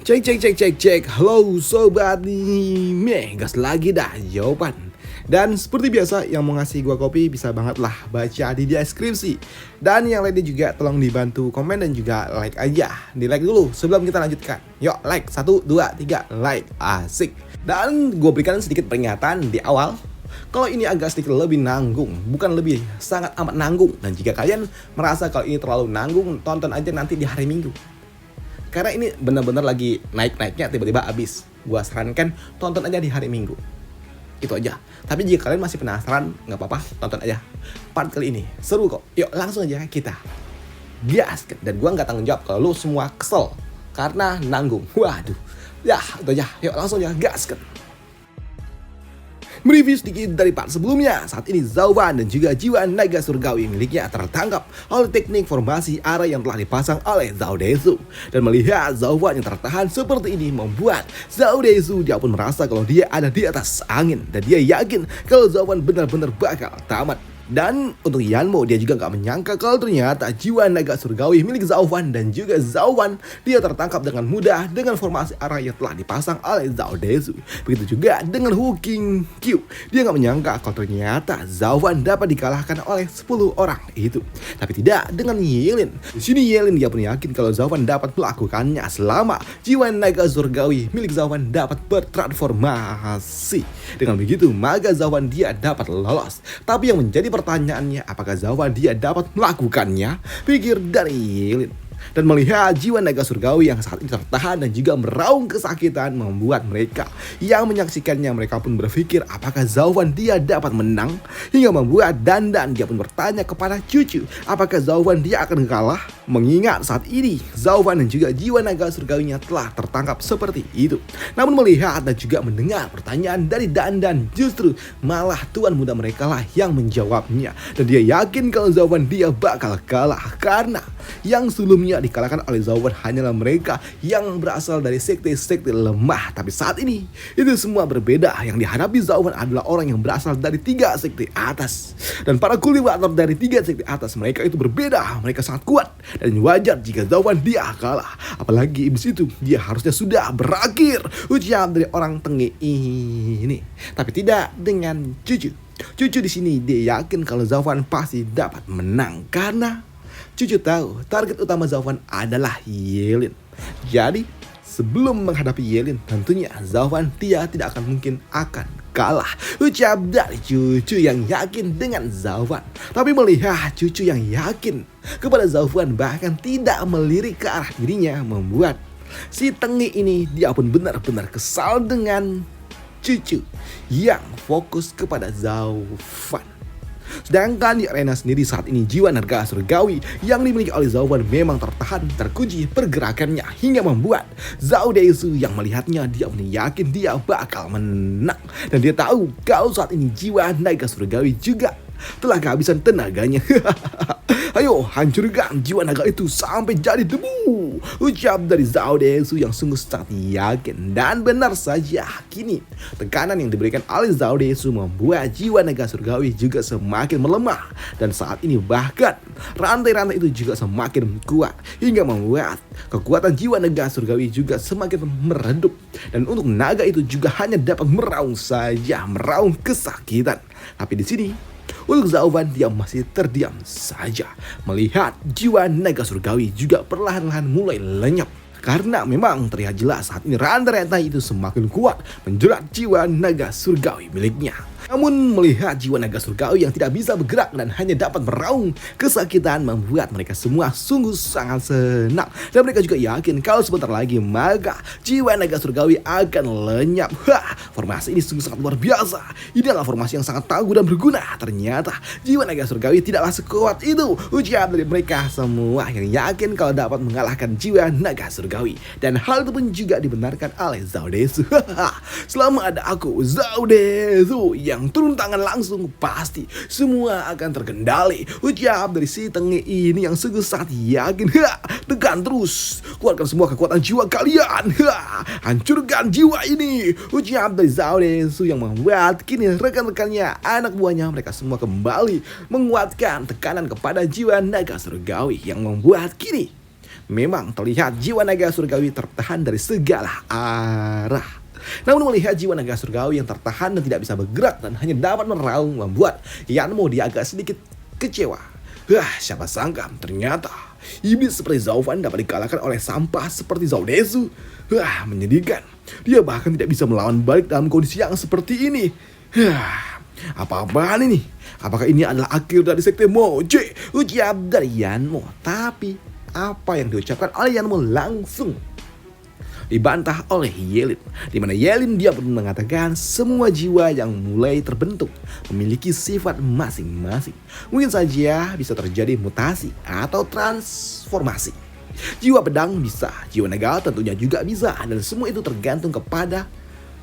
Cek cek cek cek cek. Halo sobat nih, gas lagi dah jawaban. Dan seperti biasa yang mau ngasih gua kopi bisa banget lah baca di deskripsi. Dan yang lainnya juga tolong dibantu komen dan juga like aja. Di like dulu sebelum kita lanjutkan. Yuk like 1, 2, 3 like, asik. Dan gue berikan sedikit peringatan di awal. Kalau ini agak sedikit lebih nanggung, bukan lebih, sangat amat nanggung. Dan jika kalian merasa kalau ini terlalu nanggung, tonton aja nanti di hari Minggu. Karena ini benar-benar lagi naik-naiknya tiba-tiba habis. Gua sarankan tonton aja di hari Minggu. Itu aja. Tapi jika kalian masih penasaran, nggak apa-apa, tonton aja. Part kali ini seru kok. Yuk langsung aja kita gas. Dan gua nggak tanggung jawab kalau lu semua kesel karena nanggung. Waduh. Ya, itu aja. Yuk langsung aja gas. Mereview sedikit dari part sebelumnya. Saat ini Zauban dan juga jiwa naga surgawi miliknya tertangkap oleh teknik formasi arah yang telah dipasang oleh Zhao Desu. Dan melihat Zauban yang tertahan seperti ini membuat Zhao Desu dia pun merasa kalau dia ada di atas angin. Dan dia yakin kalau Zauban benar-benar bakal tamat. Dan untuk Yanmo dia juga gak menyangka kalau ternyata jiwa naga surgawi milik Zauban dan juga Zauban dia tertangkap dengan mudah dengan formasi arah yang telah dipasang oleh Zhao Desu. Begitu juga dengan Hu King Q. Dia gak menyangka kalau ternyata Zauban dapat dikalahkan oleh 10 orang itu. Tapi tidak dengan Yelin. Di sini Yelin dia pun yakin kalau Zauban dapat melakukannya selama jiwa naga surgawi milik Zauban dapat bertransformasi. Dengan begitu maka Zauban dia dapat lolos. Tapi yang menjadi pertanyaannya, apakah Zauban dia dapat melakukannya? Pikir dari Yelin. Dan melihat jiwa naga surgawi yang saat ini tertahan dan juga meraung kesakitan membuat mereka yang menyaksikannya mereka pun berpikir apakah Zauban dia dapat menang, hingga membuat Dandan dia pun bertanya kepada Cucu apakah Zauban dia akan kalah. Mengingat saat ini Zauban dan juga jiwa naga surgawinya telah tertangkap seperti itu. Namun melihat dan juga mendengar pertanyaan dari Dandan, justru malah tuan muda mereka lah yang menjawabnya. Dan dia yakin kalau Zauban dia bakal kalah karena yang sebelumnya dikalahkan oleh Zauban hanyalah mereka yang berasal dari sekte-sekte lemah. Tapi saat ini itu semua berbeda. Yang dihadapi Zauban adalah orang yang berasal dari 3 sekte atas. Dan para kultivator dari 3 sekte atas mereka itu berbeda. Mereka sangat kuat. Dan wajar jika Zauban dia kalah. Apalagi iblis itu dia harusnya sudah berakhir, ucap dari orang tengik ini. Tapi tidak dengan Cucu. Cucu di sini dia yakin kalau Zauban pasti dapat menang karena Cucu tahu target utama Zauban adalah Yelin. Jadi sebelum menghadapi Yelin tentunya Zauban dia tidak akan mungkin akan kalah, ucap dari Cucu yang yakin dengan Zauban. Tapi melihat Cucu yang yakin kepada Zauban bahkan tidak melirik ke arah dirinya membuat si Tengi ini dia pun benar-benar kesal dengan Cucu yang fokus kepada Zauban. Sedangkan di arena sendiri saat ini jiwa naga surgawi yang dimiliki oleh Zauban memang tertahan terkunci pergerakannya hingga membuat Zhao Desu yang melihatnya dia pun yakin dia bakal menang. Dan dia tahu kalau saat ini jiwa naga surgawi juga telah kehabisan tenaganya. Ayo hancurkan jiwa naga itu sampai jadi debu, ucap dari Zhao Desu yang sungguh sangat yakin. Dan benar saja kini tekanan yang diberikan oleh Zhao Desu membuat jiwa naga surgawi juga semakin melemah. Dan saat ini bahkan rantai-rantai itu juga semakin kuat hingga membuat kekuatan jiwa naga surgawi juga semakin meredup. Dan untuk naga itu juga hanya dapat meraung saja, meraung kesakitan. Tapi di sini untuk Zauban dia masih terdiam saja melihat jiwa naga surgawi juga perlahan-lahan mulai lenyap. Karena memang terlihat jelas saat ini rantai-rantai itu semakin kuat menjerat jiwa naga surgawi miliknya. Namun melihat jiwa naga surgawi yang tidak bisa bergerak dan hanya dapat meraung kesakitan membuat mereka semua sungguh sangat senang. Dan mereka juga yakin kalau sebentar lagi maka jiwa naga surgawi akan lenyap. Formasi ini sungguh sangat luar biasa. Ini adalah formasi yang sangat tangguh dan berguna. Ternyata jiwa naga surgawi tidaklah sekuat itu, ucap dari mereka semua yang yakin kalau dapat mengalahkan jiwa naga surgawi. Dan hal itu pun juga dibenarkan oleh Zhao Desu. Selama ada aku Zhao Desu yang turun tangan langsung pasti semua akan terkendali, ucap dari si Tengi ini yang sungguh sangat yakin. Tekan terus, keluarkan semua kekuatan jiwa kalian, hancurkan jiwa ini, ucap dari Zhao Desu yang membuat kini rekan-rekannya anak buahnya mereka semua kembali menguatkan tekanan kepada jiwa naga surgawi yang membuat kini Memang terlihat jiwa naga surgawi tertahan dari segala arah. Namun melihat jiwa naga surgawi yang tertahan dan tidak bisa bergerak dan hanya dapat meraung membuat Yanmo dia agak sedikit kecewa. Siapa sangka ternyata iblis seperti Zaufan dapat dikalahkan oleh sampah seperti Zaudesu. Menyedihkan. Dia bahkan tidak bisa melawan balik dalam kondisi yang seperti ini. Apa-apaan ini? Apakah ini adalah akhir dari sekte Moje? Ucap dari Yanmo. Tapi apa yang diucapkan oleh Yanmo langsung dibantah oleh Yelin, di mana Yelin dia pun mengatakan semua jiwa yang mulai terbentuk memiliki sifat masing-masing. Mungkin saja bisa terjadi mutasi atau transformasi. Jiwa pedang bisa, jiwa naga tentunya juga bisa, dan semua itu tergantung kepada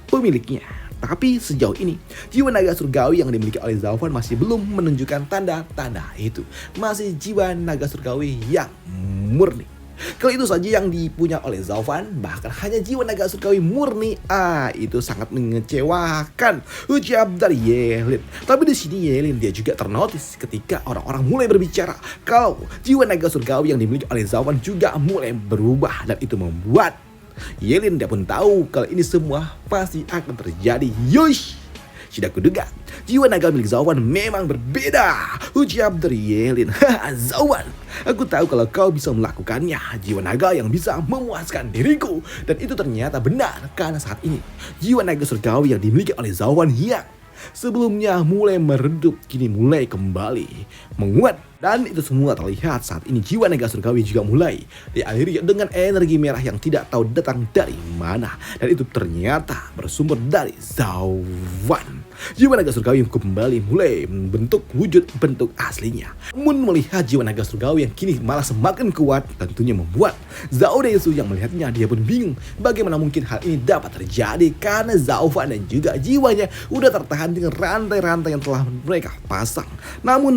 pemiliknya. Tapi sejauh ini, jiwa naga surgawi yang dimiliki oleh Zaufan masih belum menunjukkan tanda-tanda itu. Masih jiwa naga surgawi yang murni. Kalau itu saja yang dipunya oleh Zaufan, bahkan hanya jiwa naga surgawi murni, itu sangat mengecewakan, ucap dari Yelin. Tapi di sini Yelin dia juga ternotis ketika orang-orang mulai berbicara kalau jiwa naga surgawi yang dimiliki oleh Zaufan juga mulai berubah, dan itu membuat Yelin dia pun tahu kalau ini semua pasti akan terjadi. Yosh, tidak kuduga jiwa naga milik Zaufan memang berbeda, ucap dari Yelin. Zaufan, aku tahu kalau kau bisa melakukannya, jiwa naga yang bisa memuaskan diriku. Dan itu ternyata benar, karena saat ini jiwa naga surgawi yang dimiliki oleh Zaufan yang sebelumnya mulai meredup kini mulai kembali menguat. Dan itu semua terlihat saat ini jiwa naga surgawi juga mulai dialiri dengan energi merah yang tidak tahu datang dari mana. Dan itu ternyata bersumber dari Zaufan. Jiwa naga surgawi yang kembali mulai membentuk wujud bentuk aslinya. Namun melihat jiwa naga surgawi yang kini malah semakin kuat, tentunya membuat Zaudesu yang melihatnya dia pun bingung bagaimana mungkin hal ini dapat terjadi, karena Zaufan dan juga jiwanya udah tertahan dengan rantai-rantai yang telah mereka pasang. Namun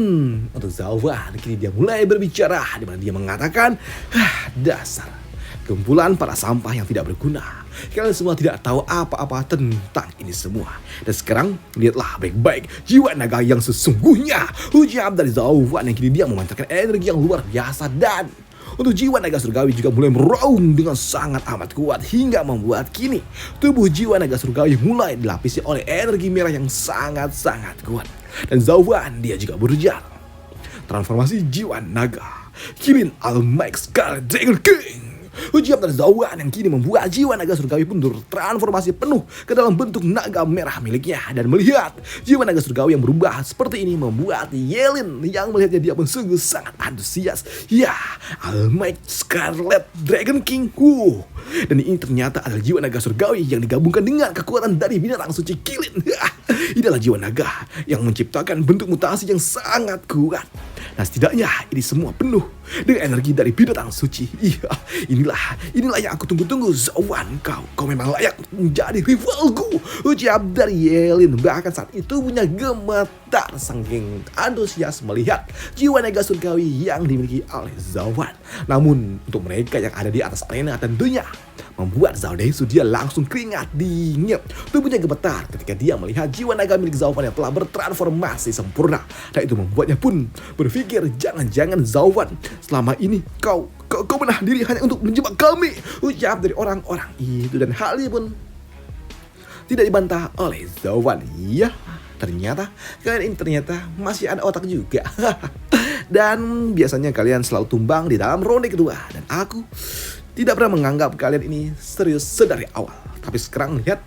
untuk Zaufan kini dia mulai berbicara, di mana dia mengatakan, dasar kumpulan para sampah yang tidak berguna. Kalian semua tidak tahu apa-apa tentang ini semua. Dan sekarang lihatlah baik-baik jiwa naga yang sesungguhnya, ucap dari Zaufan yang kini dia memancarkan energi yang luar biasa. Dan untuk jiwa naga surgawi juga mulai meraung dengan sangat amat kuat, hingga membuat kini tubuh jiwa naga surgawi mulai dilapisi oleh energi merah yang sangat-sangat kuat. Dan Zaufan dia juga berujar, transformasi jiwa naga Kirin Almighty Scarlet Dragon King. Ujian dari Zaufan yang kini membuat jiwa naga surgawi pun bertransformasi penuh ke dalam bentuk naga merah miliknya. Dan melihat jiwa naga surgawi yang berubah seperti ini membuat Yelin yang melihatnya dia pun sungguh sangat antusias. Ya, Almighty Scarlet Dragon King. Dan ini ternyata adalah jiwa naga surgawi yang digabungkan dengan kekuatan dari binatang suci Kirin. Ini adalah jiwa naga yang menciptakan bentuk mutasi yang sangat kuat. Nah, setidaknya ini semua penuh dengan energi dari binatang suci. Iya, inilah yang aku tunggu-tunggu, Zaufan. Kau memang layak menjadi rivalku, ucap dari Yelin. Bahkan saat itu punya gemetar saking antusias melihat jiwa naga surgawi yang dimiliki oleh Zaufan. Namun untuk mereka yang ada di atas arena tentunya membuat Zaudesu dia langsung keringat dingin. Tubuhnya gemetar ketika dia melihat jiwa naga milik Zaufan yang telah bertransformasi sempurna. Dan itu membuatnya pun berpikir, jangan-jangan Zaufan selama ini kau menahan diri hanya untuk menjebak kami, ucap dari orang-orang itu. Dan hal ini pun tidak dibantah oleh Zaufan. Ya, ternyata kalian ini ternyata masih ada otak juga. Dan biasanya kalian selalu tumbang di dalam ronde kedua. Dan aku tidak pernah menganggap kalian ini serius sedari awal. Tapi sekarang lihat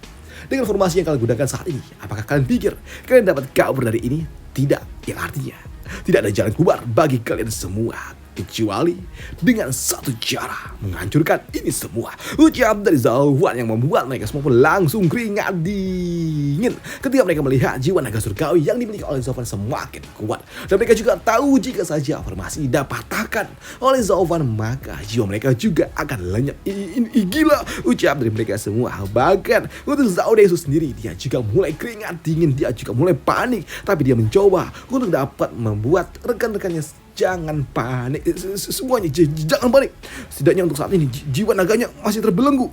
dengan formasi yang kalian gunakan saat ini, apakah kalian pikir kalian dapat kabur dari ini? Tidak, yang artinya tidak ada jalan keluar bagi kalian semua, kecuali dengan satu cara, menghancurkan ini semua, ucap dari Zaufan yang membuat mereka semua pun langsung keringat dingin ketika mereka melihat jiwa naga surgawi yang dimiliki oleh Zaufan semakin kuat. Dan mereka juga tahu jika saja formasi dipatahkan oleh Zaufan, maka jiwa mereka juga akan lenyap. Ini gila, ucap dari mereka semua. Bahkan untuk Zaudesu sendiri, dia juga mulai keringat dingin, dia juga mulai panik. Tapi dia mencoba untuk dapat membuat rekan-rekannya jangan panik, semuanya jangan panik. Setidaknya untuk saat ini jiwa naganya masih terbelenggu.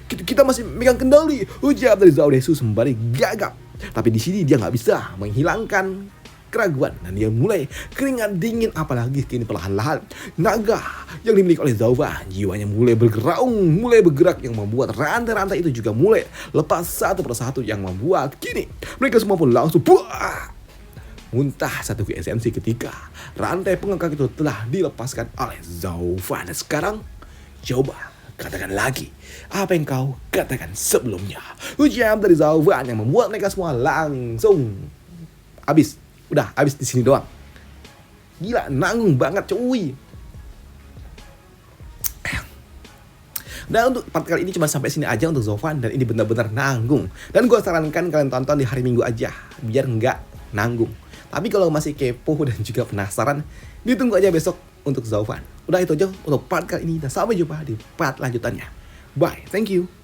Kita masih megang kendali, ucap dari Zaudesu sembari gagap. Tapi di sini dia nggak bisa menghilangkan keraguan dan dia mulai keringat dingin, apalagi kini perlahan-lahan naga yang dimiliki oleh Zauban jiwanya mulai bergeraung, mulai bergerak yang membuat rantai-rantai itu juga mulai lepas satu persatu yang membuat kini mereka semua pun langsung muntah satu esensi ketika rantai pengangkak itu telah dilepaskan oleh Zauban. Dan sekarang coba katakan lagi apa yang kau katakan sebelumnya. Ujian dari Zauban yang membuat mereka semua langsung habis. Udah habis di sini doang. Gila, nanggung banget cuy. Dan untuk part kali ini cuma sampai sini aja untuk Zauban, dan ini benar-benar nanggung. Dan gue sarankan kalian tonton di hari Minggu aja biar nggak nanggung. Tapi kalau masih kepo dan juga penasaran, ditunggu aja besok untuk Zauban. Udah itu aja untuk part kali ini, dan sampai jumpa di part lanjutannya. Bye, thank you.